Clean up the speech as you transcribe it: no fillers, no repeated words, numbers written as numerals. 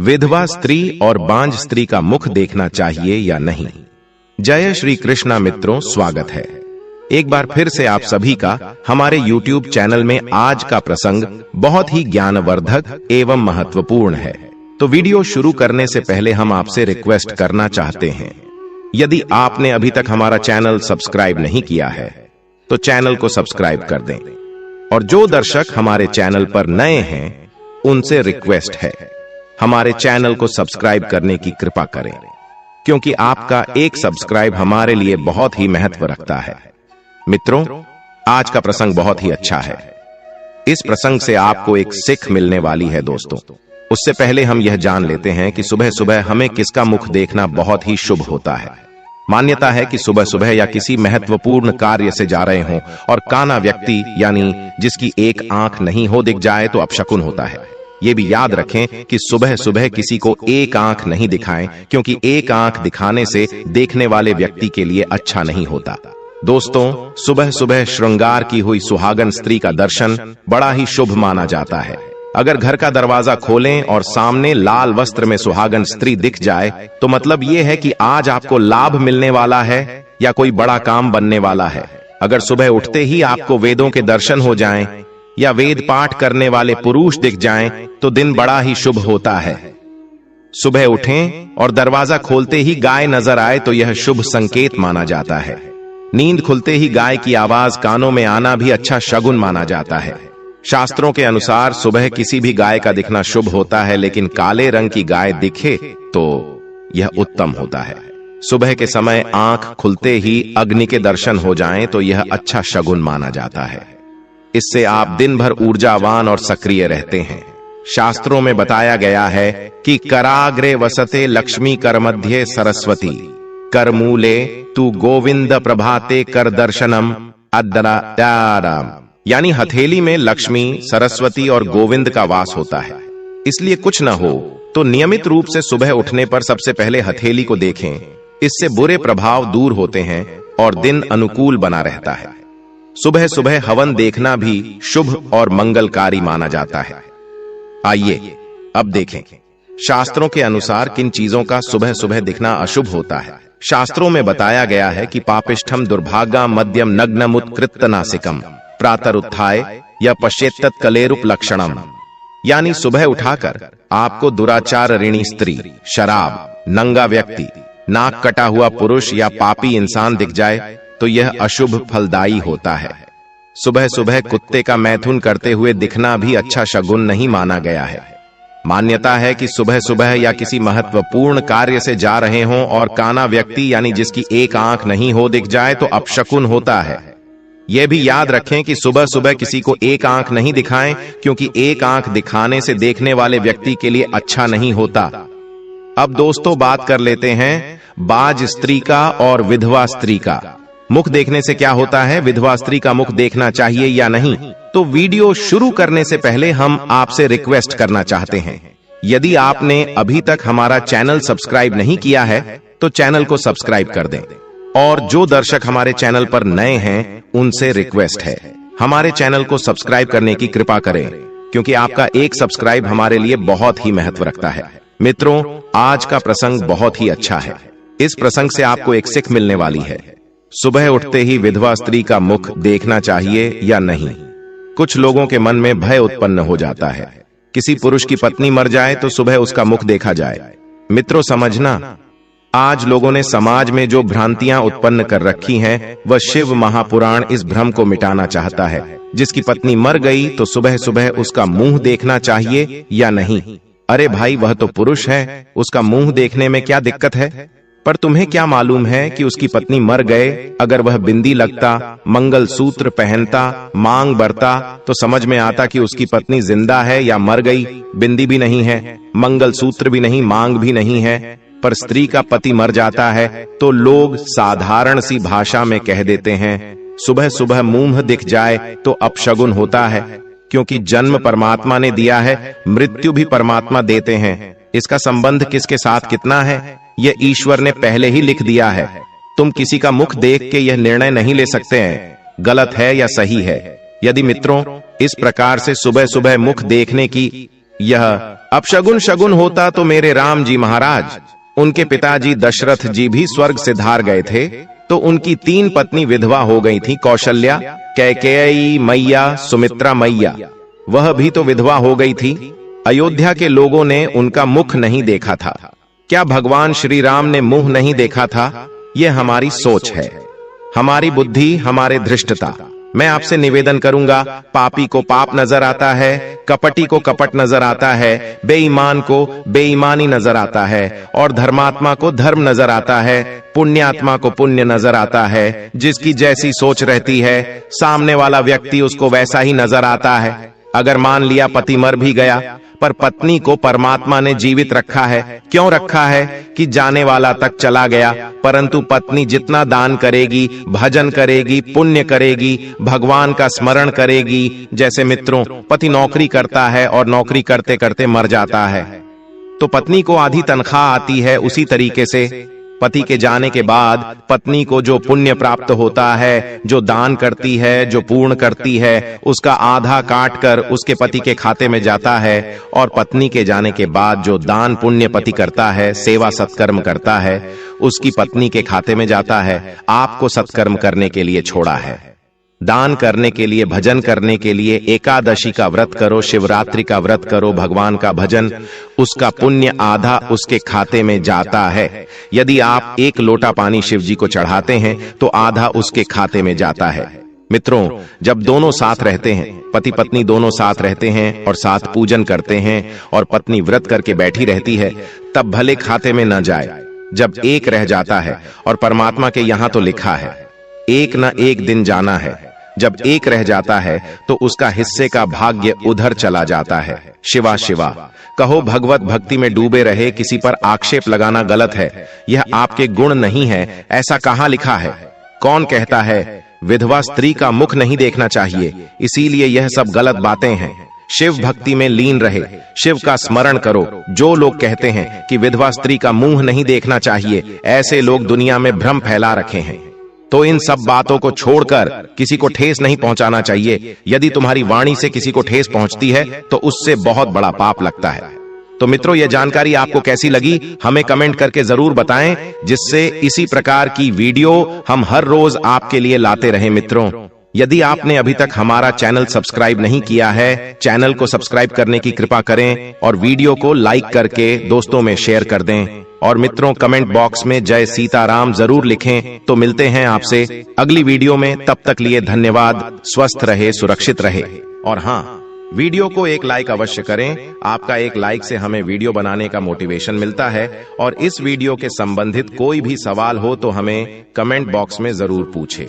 विधवा स्त्री और बांझ स्त्री का मुख देखना चाहिए या नहीं। जय श्री कृष्णा मित्रों, स्वागत है एक बार फिर से आप सभी का हमारे YouTube चैनल में। आज का प्रसंग बहुत ही ज्ञानवर्धक एवं महत्वपूर्ण है। तो वीडियो शुरू करने से पहले हम आपसे रिक्वेस्ट करना चाहते हैं, यदि आपने अभी तक हमारा चैनल सब्सक्राइब नहीं किया है तो चैनल को सब्सक्राइब कर दें। और जो दर्शक हमारे चैनल पर नए हैं उनसे रिक्वेस्ट है, हमारे चैनल को सब्सक्राइब करने की कृपा करें, क्योंकि आपका एक सब्सक्राइब हमारे लिए बहुत ही महत्व रखता है। मित्रों, आज का प्रसंग बहुत ही अच्छा है। इस प्रसंग से आपको एक सीख मिलने वाली है। दोस्तों, उससे पहले हम यह जान लेते हैं कि सुबह सुबह हमें किसका मुख देखना बहुत ही शुभ होता है। मान्यता है कि सुबह सुबह या किसी महत्वपूर्ण कार्य से जा रहे हों और काना व्यक्ति यानी जिसकी एक आंख नहीं हो दिख जाए तो अपशकुन होता है। ये भी याद रखें कि सुबह सुबह किसी को एक आंख नहीं दिखाएं, क्योंकि एक आंख दिखाने से देखने वाले व्यक्ति के लिए अच्छा नहीं होता। दोस्तों, सुबह सुबह श्रृंगार की हुई सुहागन स्त्री का दर्शन बड़ा ही शुभ माना जाता है। अगर घर का दरवाजा खोलें और सामने लाल वस्त्र में सुहागन स्त्री दिख जाए तो मतलब ये है कि आज आपको लाभ मिलने वाला है या कोई बड़ा काम बनने वाला है। अगर सुबह उठते ही आपको वेदों के दर्शन हो जाएं या वेद पाठ करने वाले पुरुष दिख जाएं तो दिन बड़ा ही शुभ होता है। सुबह उठें और दरवाजा खोलते ही गाय नजर आए तो यह शुभ संकेत माना जाता है। नींद खुलते ही गाय की आवाज कानों में आना भी अच्छा शगुन माना जाता है। शास्त्रों के अनुसार सुबह किसी भी गाय का दिखना शुभ होता है, लेकिन काले रंग की गाय दिखे तो यह उत्तम होता है। सुबह के समय आंख खुलते ही अग्नि के दर्शन हो जाएं तो यह अच्छा शगुन माना जाता है। इससे आप दिन भर ऊर्जावान और सक्रिय रहते हैं। शास्त्रों में बताया गया है कि कराग्रे वसते लक्ष्मी कर मध्य सरस्वती कर मूले तू गोविंद प्रभाते कर दर्शनम अद्राम, यानी हथेली में लक्ष्मी, सरस्वती और गोविंद का वास होता है। इसलिए कुछ न हो तो नियमित रूप से सुबह उठने पर सबसे पहले हथेली को देखें। इससे बुरे प्रभाव दूर होते हैं और दिन अनुकूल बना रहता है। सुबह सुबह हवन देखना भी शुभ और मंगलकारी माना जाता है। आइए अब देखें शास्त्रों के अनुसार किन चीजों का सुबह सुबह दिखना अशुभ होता है। शास्त्रों में बताया गया है कि पापिष्ठम दुर्भागा मध्यम नग्नम उत्कृत नासिकम प्रातरुत्थाय या पश्चेत्तत कलेरुप लक्षणम, यानी सुबह उठाकर आपको दुराचार ऋणी स्त्री, शराब, नंगा व्यक्ति, नाक कटा हुआ पुरुष या पापी इंसान दिख जाए तो यह अशुभ फलदायी होता है। सुबह सुबह कुत्ते का मैथुन करते हुए दिखना भी अच्छा शगुन नहीं माना गया है। मान्यता है कि सुबह सुबह या किसी महत्वपूर्ण कार्य से जा रहे हों और काना व्यक्ति यानी जिसकी एक आंख नहीं हो दिख जाए तो अपशकुन होता है। यह भी याद रखें कि सुबह सुबह किसी को एक आंख नहीं दिखाएं, क्योंकि एक आंख दिखाने से देखने वाले व्यक्ति के लिए अच्छा नहीं होता। अब दोस्तों, बात कर लेते हैं बाज स्त्री का और विधवा स्त्री का। मुख देखने से क्या होता है, विधवा स्त्री का मुख देखना चाहिए या नहीं? तो वीडियो शुरू करने से पहले हम आपसे रिक्वेस्ट करना चाहते हैं, यदि आपने अभी तक हमारा चैनल सब्सक्राइब नहीं किया है तो चैनल को सब्सक्राइब कर दें। और जो दर्शक हमारे चैनल पर नए हैं उनसे रिक्वेस्ट है, हमारे चैनल को सब्सक्राइब करने की कृपा करें, क्योंकि आपका एक सब्सक्राइब हमारे लिए बहुत ही महत्व रखता है। मित्रों, आज का प्रसंग बहुत ही अच्छा है। इस प्रसंग से आपको एक सीख मिलने वाली है। सुबह उठते ही विधवा स्त्री का मुख देखना चाहिए या नहीं? कुछ लोगों के मन में भय उत्पन्न हो जाता है। किसी पुरुष की पत्नी मर जाए तो सुबह उसका मुख देखा जाए। मित्रों, समझना, आज लोगों ने समाज में जो भ्रांतियां उत्पन्न कर रखी हैं, वह शिव महापुराण इस भ्रम को मिटाना चाहता है। जिसकी पत्नी मर गई तो सुबह सुबह उसका मुंह देखना चाहिए या नहीं? अरे भाई, वह तो पुरुष है, उसका मुंह देखने में क्या दिक्कत है? पर तुम्हें क्या मालूम है कि उसकी पत्नी मर गए, अगर वह बिंदी लगता, मंगल सूत्र पहनता, मांग बरता तो समझ में आता कि उसकी पत्नी जिंदा है या मर गई। बिंदी भी नहीं है, मंगल सूत्र भी नहीं, मांग भी नहीं है, पर स्त्री का पति मर जाता है तो लोग साधारण सी भाषा में कह देते हैं सुबह सुबह मुंह दिख जाए तो अपशगुन होता है, क्योंकि जन्म परमात्मा ने दिया है, मृत्यु भी परमात्मा देते हैं। इसका संबंध किसके साथ कितना है, यह ईश्वर ने पहले ही लिख दिया है। तुम किसी का मुख देख के यह निर्णय नहीं ले सकते हैं गलत है या सही है। यदि मित्रों इस प्रकार से सुबह सुबह मुख देखने की यह अपशगुन शगुन होता तो मेरे राम जी महाराज, उनके पिताजी दशरथ जी भी स्वर्ग से धार गए थे, तो उनकी 3 पत्नी विधवा हो गई थी, कौशल्या, कैकेयी मैया, सुमित्रा मैया, वह भी तो विधवा हो गई थी। अयोध्या के लोगों ने उनका मुख नहीं देखा था। क्या भगवान श्री राम ने मुंह नहीं देखा था? यह हमारी सोच है, हमारी बुद्धि, हमारे धृष्टता। मैं आपसे निवेदन करूंगा, पापी को पाप नजर आता है, कपटी को कपट नजर आता है, बेईमान को बेईमानी नजर आता है, और धर्मात्मा को धर्म नजर आता है, पुण्यात्मा को पुण्य नजर आता है। जिसकी जैसी सोच रहती है, सामने वाला व्यक्ति उसको वैसा ही नजर आता है। अगर मान लिया पति मर भी गया, पर पत्नी को परमात्मा ने जीवित रखा है। क्यों रखा है? कि जाने वाला तक चला गया, परंतु पत्नी जितना दान करेगी, भजन करेगी, पुण्य करेगी, भगवान का स्मरण करेगी। जैसे मित्रों, पति नौकरी करता है और नौकरी करते करते मर जाता है, तो पत्नी को आधी तनख्वाह आती है। उसी तरीके से पति के जाने के बाद पत्नी को जो पुण्य प्राप्त होता है, जो दान करती है, जो पूर्ण करती है, उसका आधा काट कर उसके पति के खाते में जाता है। और पत्नी के जाने के बाद जो दान पुण्य पति करता है, सेवा सत्कर्म करता है, उसकी पत्नी के खाते में जाता है। आपको सत्कर्म करने के लिए छोड़ा है, दान करने के लिए, भजन करने के लिए। एकादशी का व्रत करो, शिवरात्रि का व्रत करो, भगवान का भजन, उसका पुण्य आधा उसके खाते में जाता है। यदि आप 1 लोटा पानी शिव जी को चढ़ाते हैं तो आधा उसके खाते में जाता है। मित्रों, जब दोनों साथ रहते हैं, पति पत्नी दोनों साथ रहते हैं और साथ पूजन करते हैं, और पत्नी व्रत करके बैठी रहती है, तब भले खाते में न जाए। जब एक रह जाता है, और परमात्मा के यहां तो लिखा है, एक न एक दिन जाना है। जब एक रह जाता है तो उसका हिस्से का भाग्य उधर चला जाता है। शिवा शिवा कहो, भगवत भक्ति में डूबे रहे। किसी पर आक्षेप लगाना गलत है, यह आपके गुण नहीं है। ऐसा कहां लिखा है? कौन कहता है विधवा स्त्री का मुख नहीं देखना चाहिए? इसीलिए यह सब गलत बातें हैं। शिव भक्ति में लीन रहे, शिव का स्मरण करो। जो लोग कहते हैं कि विधवा स्त्री का मुंह नहीं देखना चाहिए, ऐसे लोग दुनिया में भ्रम फैला रखे हैं। तो इन सब बातों को छोड़कर किसी को ठेस नहीं पहुंचाना चाहिए। यदि तुम्हारी वाणी से किसी को ठेस पहुंचती है तो उससे बहुत बड़ा पाप लगता है। तो मित्रों, यह जानकारी आपको कैसी लगी हमें कमेंट करके जरूर बताएं, जिससे इसी प्रकार की वीडियो हम हर रोज आपके लिए लाते रहें। मित्रों, यदि आपने अभी तक हमारा चैनल सब्सक्राइब नहीं किया है, चैनल को सब्सक्राइब करने की कृपा करें और वीडियो को लाइक करके दोस्तों में शेयर कर दें। और मित्रों, कमेंट बॉक्स में जय सीताराम जरूर लिखें। तो मिलते हैं आपसे अगली वीडियो में, तब तक लिए धन्यवाद। स्वस्थ रहे, सुरक्षित रहे। और हाँ, वीडियो को एक लाइक अवश्य करें। आपका एक लाइक से हमें वीडियो बनाने का मोटिवेशन मिलता है। और इस वीडियो के संबंधित कोई भी सवाल हो तो हमें कमेंट बॉक्स में जरूर पूछें।